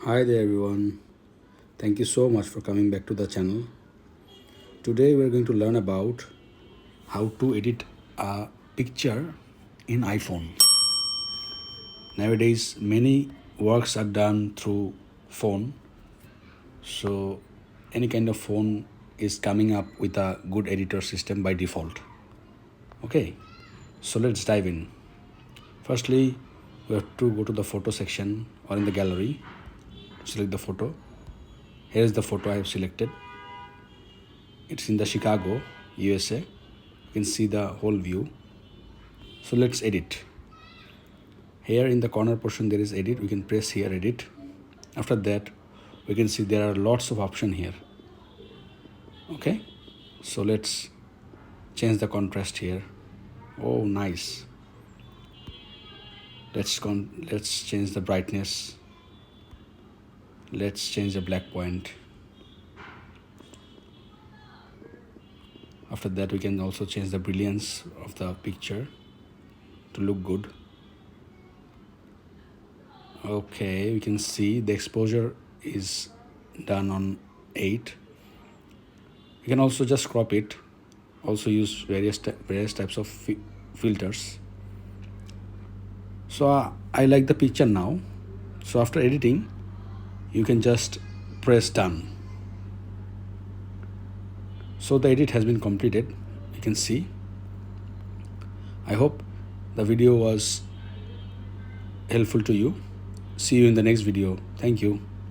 Hi there everyone. Thank you so much for coming back to the channel. Today we're going to learn about how to edit a picture in iPhone. Nowadays many works are done through phone. So any kind of phone is coming up with a good editor system by default. Okay. So let's dive in. Firstly, we have to go to the photo section or in the gallery. Select the photo. Here is the photo I have selected. It's in the Chicago, USA. You can see the whole view. So let's edit. Here in the corner portion there is edit. We can press here edit. After that we can see there are lots of options here. Okay. So let's change the contrast here. Oh, nice. Let's change the brightness. Let's change the black point. After that we can also change the brilliance of the picture to look good. Okay, we can see the exposure is done on 8. You can also just crop it, also use various types of filters. So I like the picture now. So after editing you can just press done. So the edit has been completed. You can see. I hope the video was helpful to you. See you in the next video. Thank you.